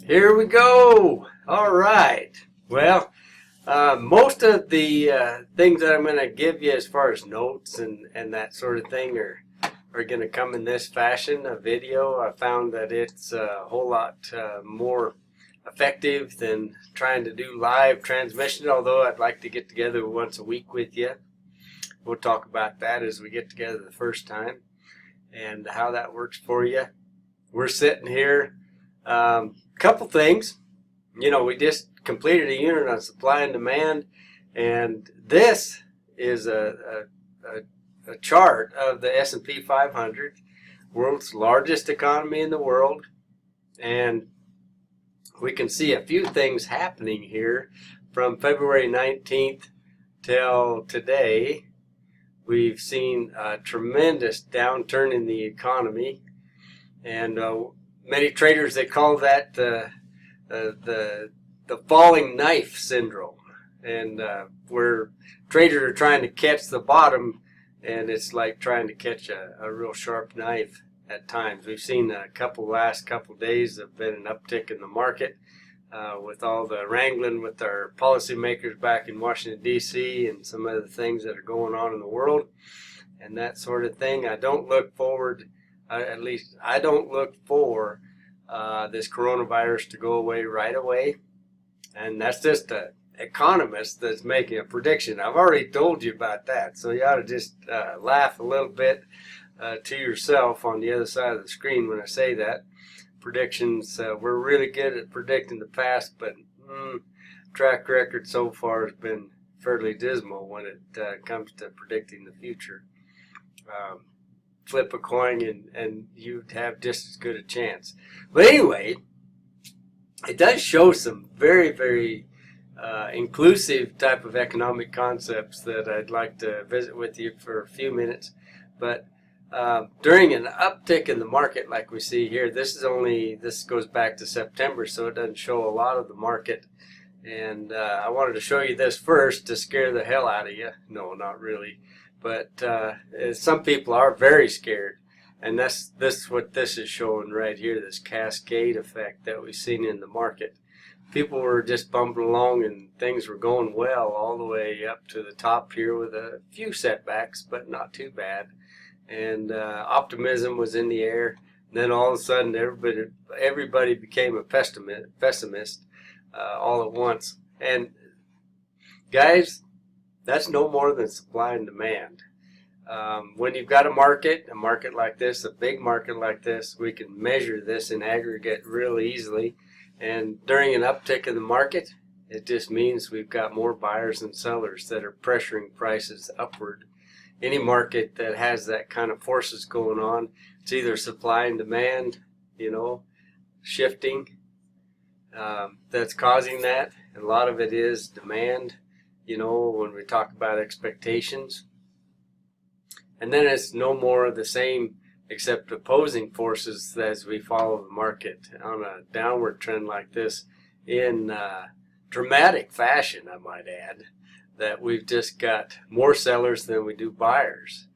Here we go. All right. Well, most of the things that I'm going to give you as far as notes and that sort of thing are going to come in this fashion, a video. I found that it's a whole lot more effective than trying to do live transmission, although I'd like to get together once a week with you. We'll talk about that as we get together the first time and how that works for you. We're sitting here. Couple things. We just completed a unit on supply and demand, and this is a chart of the S&P 500, world's largest economy in the world, and we can see a few things happening here from February 19th till today. We've seen a tremendous downturn in the economy, and many traders, they call that the falling knife syndrome, and where traders are trying to catch the bottom, and it's like trying to catch a real sharp knife at times. We've seen last couple days have been an uptick in the market with all the wrangling with our policymakers back in Washington, D.C. and some of the things that are going on in the world and that sort of thing. I don't look forward at least I don't look for this coronavirus to go away right away. And that's just an economist that's making a prediction. I've already told you about that. So you ought to just laugh a little bit to yourself on the other side of the screen when I say that. Predictions, we're really good at predicting the past, but track record so far has been fairly dismal when it comes to predicting the future. Flip a coin and you'd have just as good a chance. But anyway, it does show some very, very inclusive type of economic concepts that I'd like to visit with you for a few minutes. But during an uptick in the market like we see here, this goes back to September, so it doesn't show a lot of the market. And I wanted to show you this first to scare the hell out of you. No, not really. But some people are very scared, and that's what this is showing right here, this cascade effect that we've seen in the market. People were just bumping along and things were going well all the way up to the top here with a few setbacks, but not too bad. And optimism was in the air. And then all of a sudden everybody became a pessimist all at once. And guys, that's no more than supply and demand. When you've got a market like this, a big market like this, we can measure this in aggregate real easily. And during an uptick in the market, it just means we've got more buyers and sellers that are pressuring prices upward. Any market that has that kind of forces going on, it's either supply and demand, shifting, that's causing that. And a lot of it is demand. When we talk about expectations. And then it's no more of the same except opposing forces as we follow the market on a downward trend like this in dramatic fashion, I might add, that we've just got more sellers than we do buyers.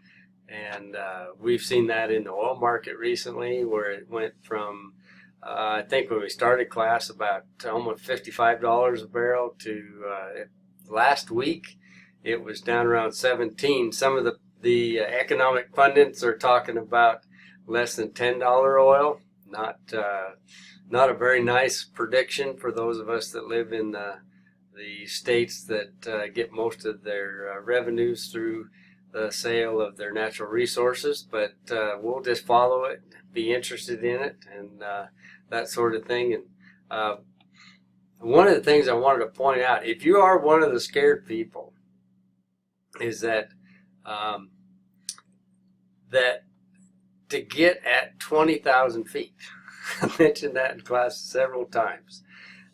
And we've seen that in the oil market recently, where it went from I think when we started class about almost $55 a barrel to last week it was down around 17. Some of the economic pundits are talking about less than $10 oil. Not a very nice prediction for those of us that live in the states that get most of their revenues through the sale of their natural resources. But we'll just follow it, be interested in it, and that sort of thing. And one of the things I wanted to point out, if you are one of the scared people, is that that to get at 20,000 feet, I mentioned that in class several times,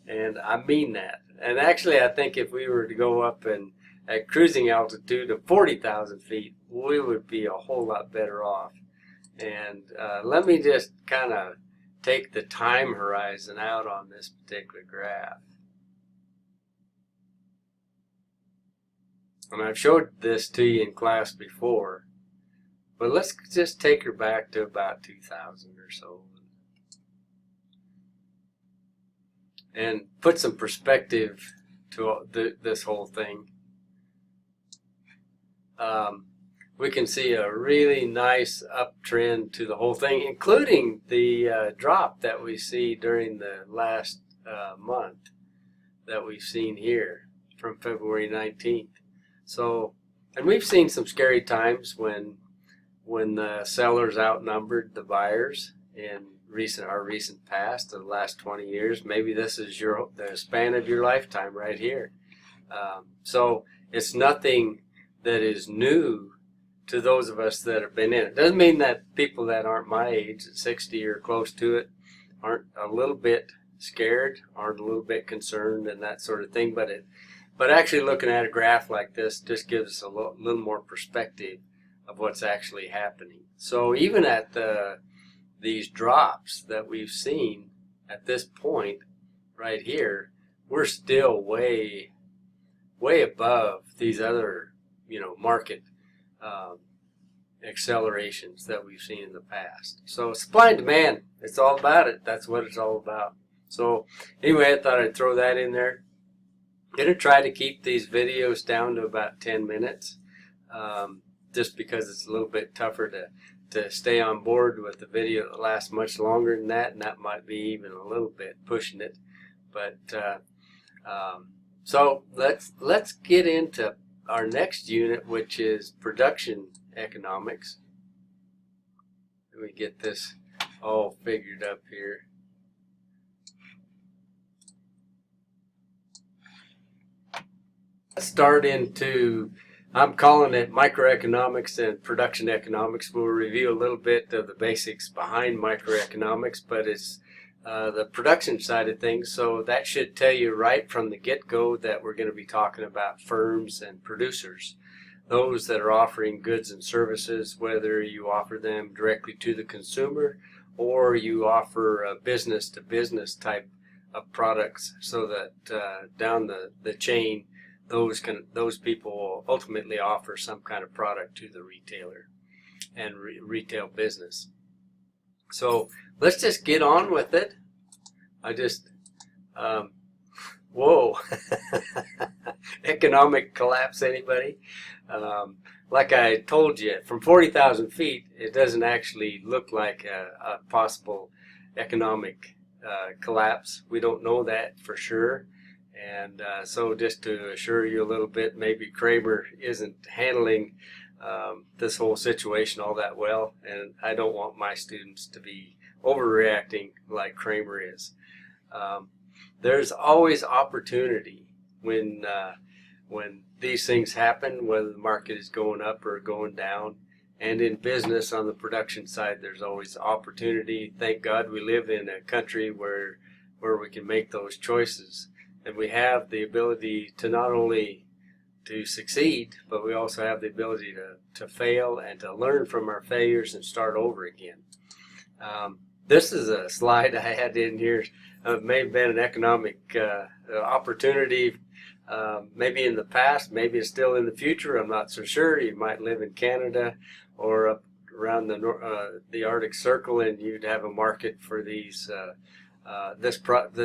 and I mean that. And actually, I think if we were to go up and at cruising altitude of 40,000 feet, we would be a whole lot better off. And let me just kind of take the time horizon out on this particular graph. And I've showed this to you in class before, but let's just take her back to about 2000 or so. and put some perspective to this whole thing. We can see a really nice uptrend to the whole thing, including the drop that we see during the last month that we've seen here from February 19th. So, and we've seen some scary times when the sellers outnumbered the buyers in our recent past, the last 20 years. Maybe this is the span of your lifetime right here. So it's nothing that is new to those of us that have been in it. Doesn't mean that people that aren't my age, at 60 or close to it, aren't a little bit scared, aren't a little bit concerned and that sort of thing. But actually looking at a graph like this just gives us a little more perspective of what's actually happening. So even at these drops that we've seen at this point right here, we're still way above these other, market accelerations that we've seen in the past. So supply and demand, it's all about it. That's what it's all about. So anyway, I thought I'd throw that in there. I'm going to try to keep these videos down to about 10 minutes, just because it's a little bit tougher to stay on board with the video that lasts much longer than that, and that might be even a little bit pushing it. But so let's get into our next unit, which is production economics. Let me get this all figured up here. Let's start into, I'm calling it microeconomics and production economics. We'll review a little bit of the basics behind microeconomics, but it's the production side of things. So that should tell you right from the get-go that we're going to be talking about firms and producers. Those that are offering goods and services, whether you offer them directly to the consumer or you offer a business-to-business type of products, so that down the chain, those people will ultimately offer some kind of product to the retailer and retail business. So let's just get on with it. Whoa, economic collapse, anybody? Like I told you, from 40,000 feet, it doesn't actually look like a possible economic collapse. We don't know that for sure. And so just to assure you a little bit, maybe Kramer isn't handling this whole situation all that well, and I don't want my students to be overreacting like Kramer is. There's always opportunity when these things happen, whether the market is going up or going down. And in business, on the production side, there's always opportunity. Thank God we live in a country where we can make those choices. And we have the ability to not only to succeed, but we also have the ability to fail and to learn from our failures and start over again. This is a slide I had in here. It may have been an economic opportunity, maybe in the past, maybe it's still in the future. I'm not so sure. You might live in Canada or up around the Arctic Circle, and you'd have a market for these this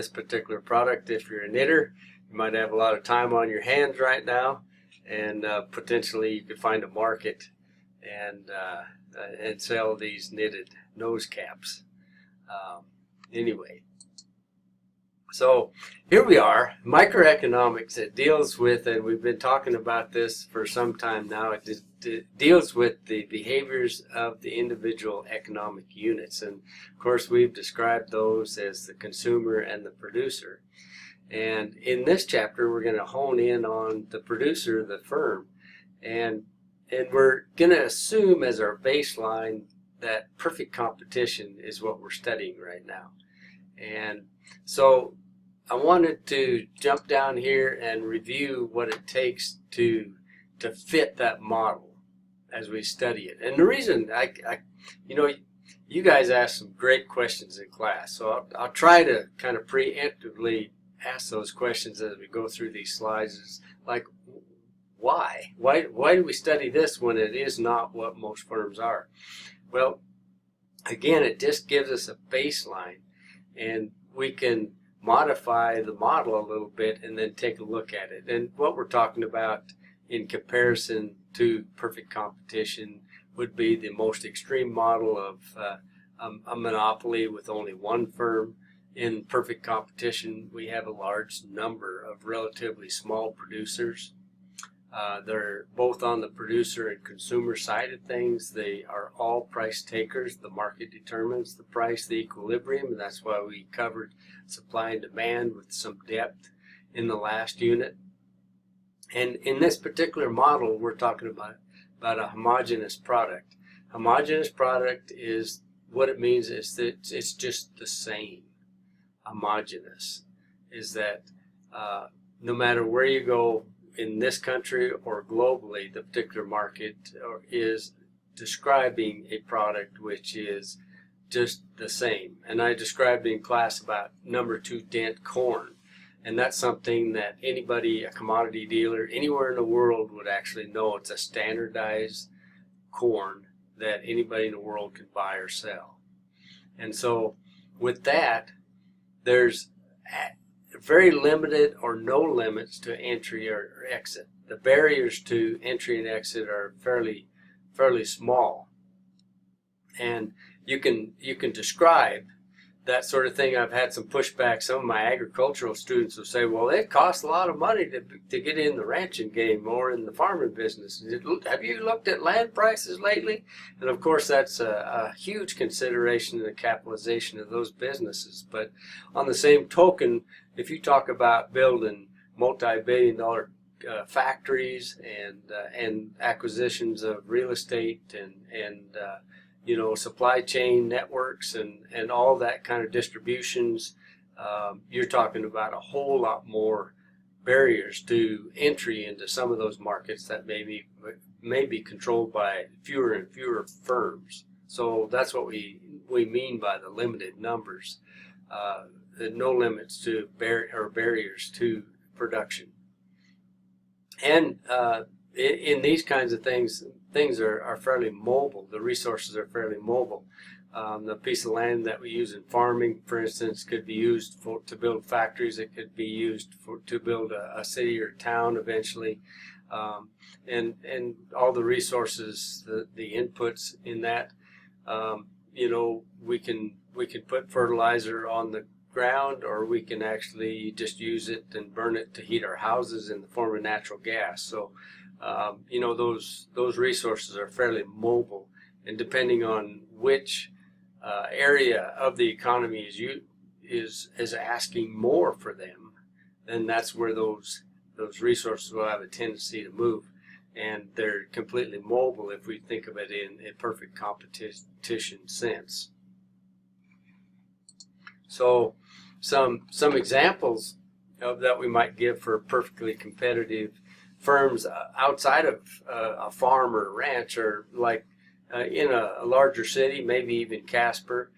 particular product. If you're a knitter, you might have a lot of time on your hands right now, and potentially you could find a market and sell these knitted nose caps. Anyway, so here we are, microeconomics. It deals with, and we've been talking about this for some time now, it deals with the behaviors of the individual economic units. And of course, we've described those as the consumer and the producer. And in this chapter, we're going to hone in on the producer, the firm. And we're going to assume as our baseline that perfect competition is what we're studying right now. And so I wanted to jump down here and review what it takes to fit that model as we study it. And the reason you guys asked some great questions in class, so I'll try to kind of preemptively ask those questions as we go through these slides. Is like, why do we study this when it is not what most firms are? Well, again, it just gives us a baseline, and we can modify the model a little bit and then take a look at it. And what we're talking about in comparison to perfect competition would be the most extreme model of a monopoly with only one firm. In perfect competition, we have a large number of relatively small producers. They're both on the producer and consumer side of things. They are all price takers. The market determines the price, the equilibrium, and that's why we covered supply and demand with some depth in the last unit. And in this particular model, we're talking about a homogeneous product. Homogeneous product is, what it means is that it's just the same. Homogeneous is that no matter where you go in this country or globally, the particular market is describing a product which is just the same. And I described in class about number 2 dent corn. And that's something that anybody, a commodity dealer, anywhere in the world would actually know. It's a standardized corn that anybody in the world can buy or sell. And so with that, there's very limited or no limits to entry or exit. The barriers to entry and exit are fairly small. And you can describe that sort of thing. I've had some pushback. Some of my agricultural students will say, well, it costs a lot of money to get in the ranching game or in the farming business. Have you looked at land prices lately? And of course, that's a huge consideration in the capitalization of those businesses. But on the same token, if you talk about building multi-billion-dollar factories and acquisitions of real estate and supply chain networks and all that kind of distributions, you're talking about a whole lot more barriers to entry into some of those markets that may be controlled by fewer and fewer firms. So that's what we mean by the limited numbers, no limits to barriers to production. And in these kinds of things are fairly mobile. The resources are fairly mobile. The piece of land that we use in farming, for instance, could be used to build factories. It could be used to build a city or town eventually. And all the resources, the inputs in that, we can put fertilizer on the ground, or we can actually just use it and burn it to heat our houses in the form of natural gas. So those resources are fairly mobile, and depending on which area of the economy is asking more for them, then that's where those resources will have a tendency to move, and they're completely mobile if we think of it in a perfect competition sense. So some examples that we might give for perfectly competitive firms outside of a farm or a ranch, or like in a larger city, maybe even Casper,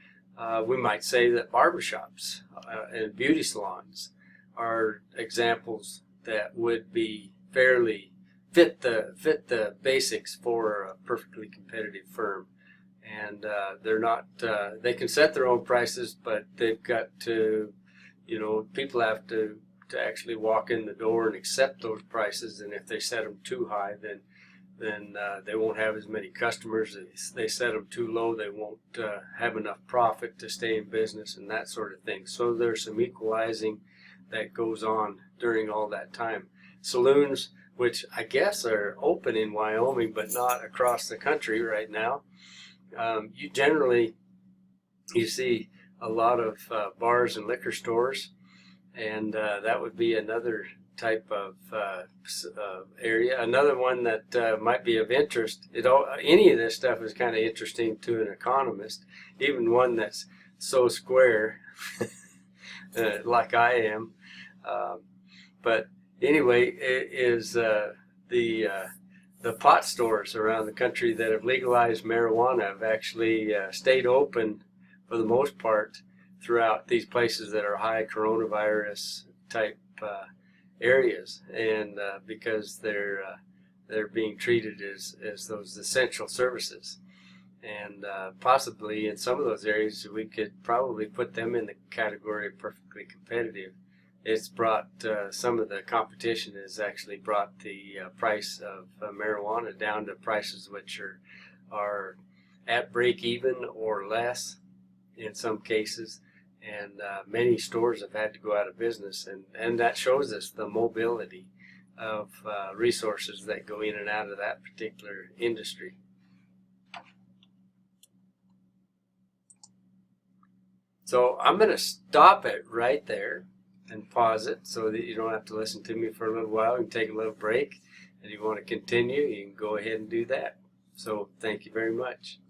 we might say that barbershops and beauty salons are examples that would be fairly fit the basics for a perfectly competitive firm. And they're not, they can set their own prices, but they've got to, people have to actually walk in the door and accept those prices. And if they set them too high, then they won't have as many customers. If they set them too low, they won't have enough profit to stay in business and that sort of thing. So there's some equalizing that goes on during all that time. Saloons, which I guess are open in Wyoming, but not across the country right now. You see a lot of bars and liquor stores, and that would be another type of area. Another one that might be of interest. Any of this stuff is kind of interesting to an economist, even one that's so square like I am. But anyway, it is the pot stores around the country that have legalized marijuana have actually stayed open for the most part throughout these places that are high coronavirus type areas, and because they're being treated as those essential services. And possibly in some of those areas, we could probably put them in the category of perfectly competitive. It's brought some of the competition has actually brought the price of marijuana down to prices which are at break even or less in some cases, and many stores have had to go out of business, and that shows us the mobility of resources that go in and out of that particular industry. So I'm going to stop it right there and pause it so that you don't have to listen to me for a little while. You can take a little break, and if you want to continue, you can go ahead and do that. So thank you very much.